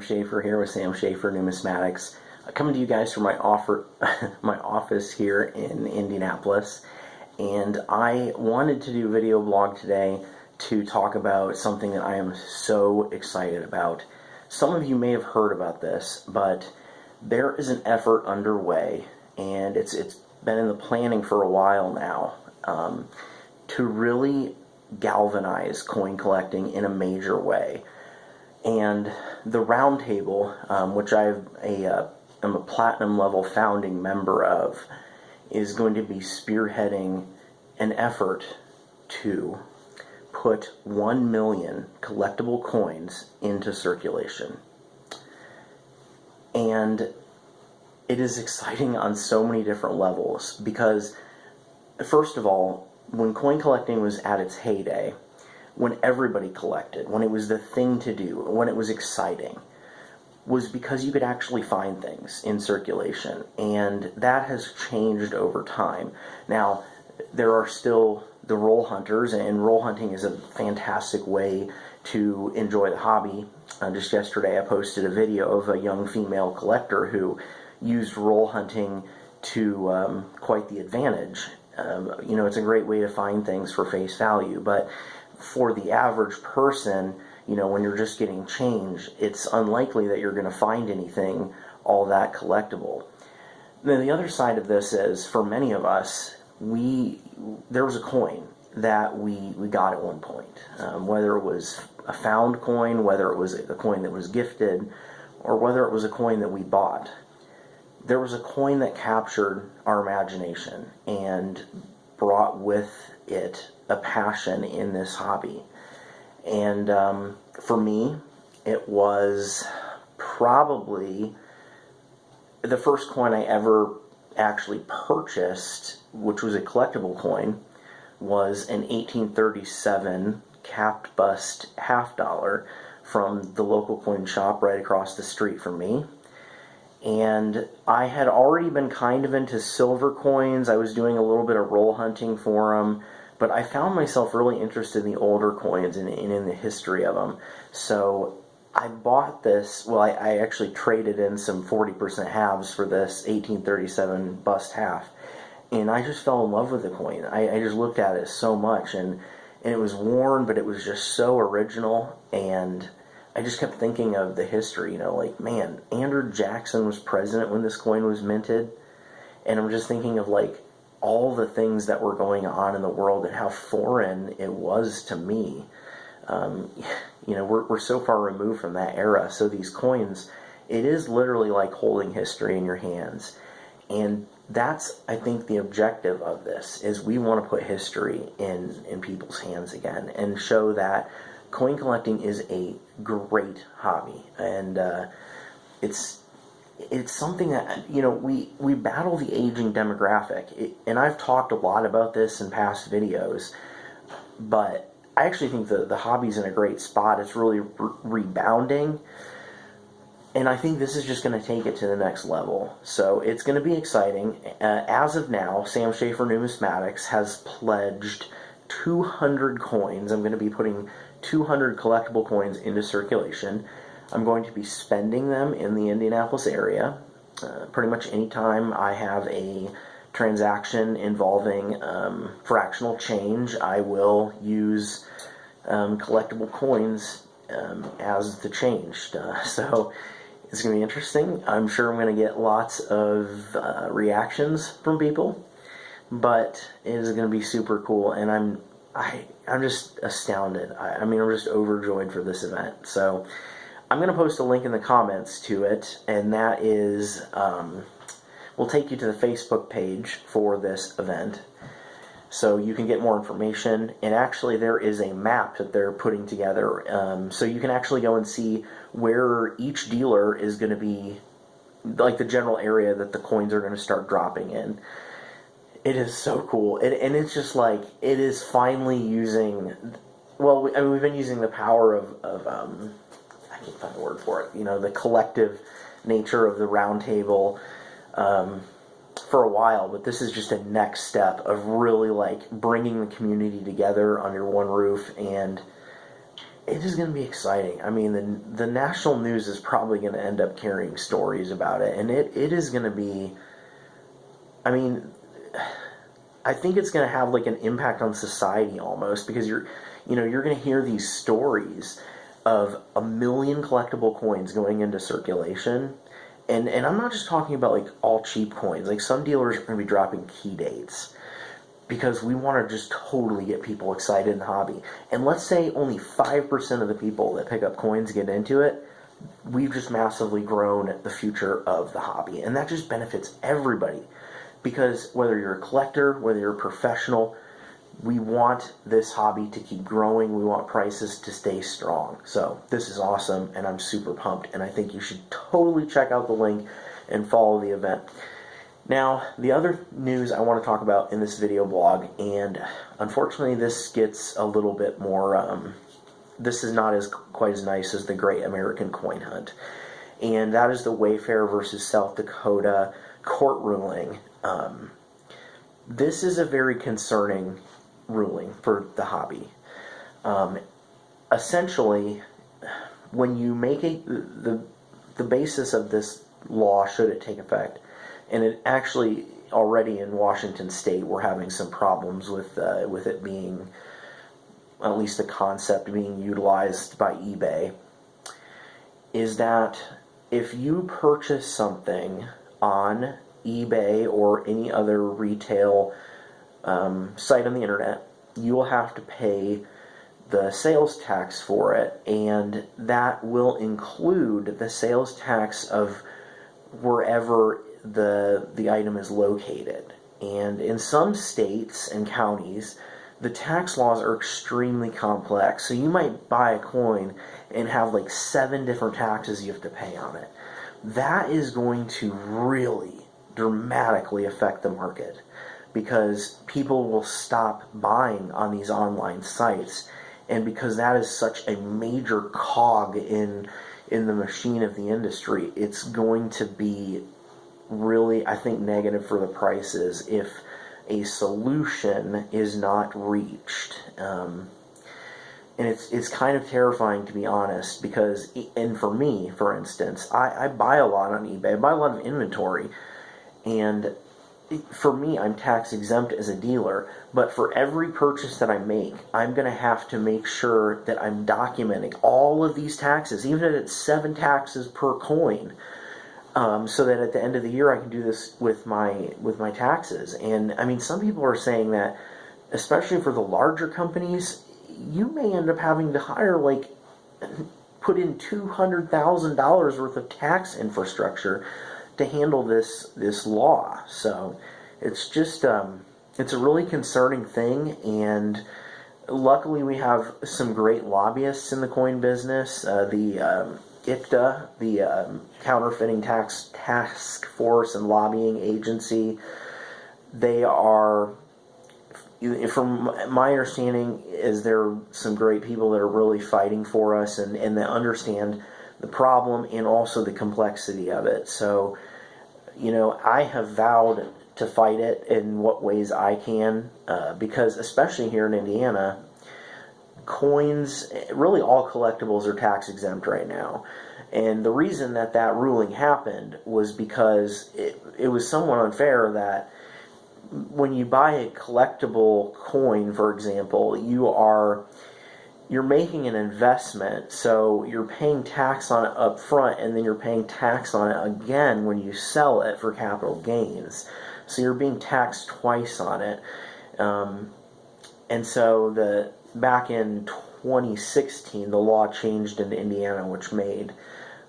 Schaefer here with Sam Schaefer Numismatics. Coming to you guys from my office here in Indianapolis, and I wanted to do a video blog today to talk about something that I am so excited about. Some of you may have heard about this, but there is an effort underway, and it's been in the planning for a while now, to really galvanize coin collecting in a major way. And the Roundtable, which I'm a platinum level founding member of, is going to be spearheading an effort to put 1 million collectible coins into circulation. And it is exciting on so many different levels because, first of all, when coin collecting was at its heyday, when everybody collected, when it was the thing to do, when it was exciting, was because you could actually find things in circulation, and that has changed over time. Now, there are still the roll hunters, and roll hunting is a fantastic way to enjoy the hobby. Just yesterday I posted a video of a young female collector who used roll hunting to quite the advantage. You know, it's a great way to find things for face value, but for the average person, you know, when you're just getting change, it's unlikely that you're going to find anything all that collectible. Then the other side of this is, for many of us, there was a coin that we got at one point, whether it was a found coin, whether it was a coin that was gifted, or whether it was a coin that we bought. There was a coin that captured our imagination and brought with it a passion in this hobby. And for me, it was probably the first coin I ever actually purchased, which was a collectible coin, was an 1837 capped bust $50 from the local coin shop right across the street from me. And I had already been kind of into silver coins. I was doing a little bit of roll hunting for them, but I found myself really interested in the older coins and in the history of them. So I bought this. Well, I actually traded in some 40% halves for this 1837 bust half, and I just fell in love with the coin. I just looked at it so much, and it was worn, but it was just so original, and I just kept thinking of the history, you know, like, man, Andrew Jackson was president when this coin was minted, and I'm just thinking of, like, all the things that were going on in the world and how foreign it was to me. You know, we're so far removed from that era, so these coins, it is literally like holding history in your hands. And that's, I think, the objective of this, is we want to put history in people's hands again and show that coin collecting is a great hobby, and it's something that, you know, we battle the aging demographic, and I've talked a lot about this in past videos, but I actually think the hobby's in a great spot. It's really rebounding, and I think this is just going to take it to the next level. So it's going to be exciting. As of now, Sam Schaefer Numismatics has pledged 200 coins. I'm going to be putting 200 collectible coins into circulation. I'm going to be spending them in the Indianapolis area. Pretty much anytime I have a transaction involving fractional change, I will use collectible coins as the change. So it's going to be interesting. I'm sure I'm going to get lots of reactions from people, but it is going to be super cool, and I'm just astounded. I mean, I'm just overjoyed for this event. So I'm going to post a link in the comments to it, and that is, will take you to the Facebook page for this event, so you can get more information. And actually, there is a map that they're putting together, so you can actually go and see where each dealer is going to be, like the general area that the coins are going to start dropping in. It is so cool, and it's just like, it is finally using, well, I mean, we've been using the power of I can't find a word for it, you know, the collective nature of the Roundtable for a while, but this is just a next step of really, like, bringing the community together under one roof, and it is going to be exciting. I mean, the national news is probably going to end up carrying stories about it, and it is going to be, I mean, I think it's going to have like an impact on society almost, because you're going to hear these stories of 1 million collectible coins going into circulation. And I'm not just talking about like all cheap coins. Like some dealers are going to be dropping key dates because we want to just totally get people excited in the hobby. And let's say only 5% of the people that pick up coins get into it. We've just massively grown the future of the hobby. And that just benefits everybody. Because whether you're a collector, whether you're a professional, we want this hobby to keep growing. We want prices to stay strong. So this is awesome, and I'm super pumped, and I think you should totally check out the link and follow the event. Now, the other news I want to talk about in this video blog, and unfortunately this gets a little bit more, this is not quite as nice as the Great American Coin Hunt, and that is the Wayfair versus South Dakota court ruling. This is a very concerning ruling for the hobby. Essentially, when you make the basis of this law, should it take effect, and it actually already in Washington State we're having some problems with it being, at least the concept being utilized by eBay, is that if you purchase something on eBay or any other retail site on the internet, you will have to pay the sales tax for it, and that will include the sales tax of wherever the item is located. And in some states and counties, the tax laws are extremely complex. So you might buy a coin and have like 7 different taxes you have to pay on it. That is going to really dramatically affect the market, because people will stop buying on these online sites, and because that is such a major cog in the machine of the industry, it's going to be really, I think, negative for the prices if a solution is not reached. And it's kind of terrifying, to be honest, because, and for me, for instance, I buy a lot on eBay. I buy a lot of inventory, and for me, I'm tax exempt as a dealer, but for every purchase that I make, I'm going to have to make sure that I'm documenting all of these taxes, even if it's 7 taxes per coin, so that at the end of the year I can do this with my taxes. And I mean, some people are saying that, especially for the larger companies, you may end up having to hire, like, put in $200,000 worth of tax infrastructure to handle this law. So it's just it's a really concerning thing, and luckily we have some great lobbyists in the coin business. The ICTA, the Counterfeiting Task Force and Lobbying Agency, they are, from my understanding, is there are some great people that are really fighting for us, and that understand the problem and also the complexity of it. So, I have vowed to fight it in what ways I can, because especially here in Indiana, coins, really all collectibles, are tax exempt right now. And the reason that ruling happened was because it was somewhat unfair that when you buy a collectible coin, for example, you're making an investment, so you're paying tax on it up front, and then you're paying tax on it again when you sell it for capital gains. So you're being taxed twice on it. And so back in 2016, the law changed in Indiana, which made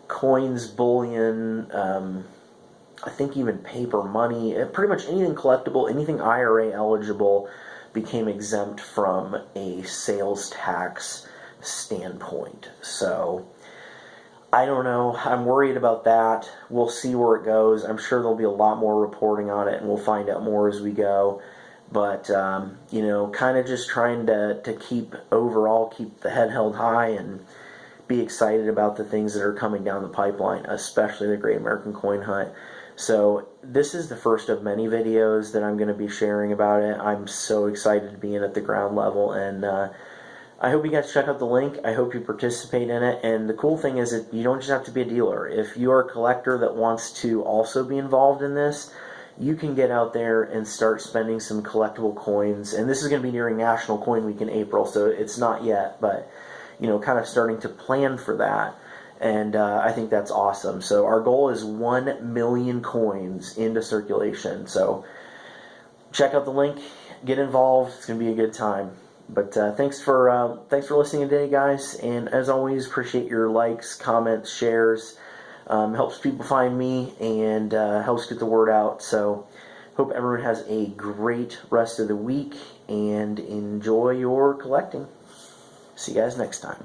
coins, bullion, I think even paper money, pretty much anything collectible, anything IRA eligible, became exempt from a sales tax standpoint. So I don't know. I'm worried about that. We'll see where it goes. I'm sure there'll be a lot more reporting on it, and we'll find out more as we go. But, kind of just trying to keep the head held high and be excited about the things that are coming down the pipeline, especially the Great American Coin Hunt. So this is the first of many videos that I'm going to be sharing about it. I'm so excited to be in at the ground level, and I hope you guys check out the link. I hope you participate in it. And the cool thing is that you don't just have to be a dealer. If you're a collector that wants to also be involved in this, you can get out there and start spending some collectible coins. And this is going to be during National Coin Week in April, so it's not yet, but kind of starting to plan for that. And I think that's awesome. So our goal is 1 million coins into circulation. So check out the link, get involved. It's going to be a good time. But thanks for listening today, guys. And as always, appreciate your likes, comments, shares. Helps people find me and helps get the word out. So hope everyone has a great rest of the week and enjoy your collecting. See you guys next time.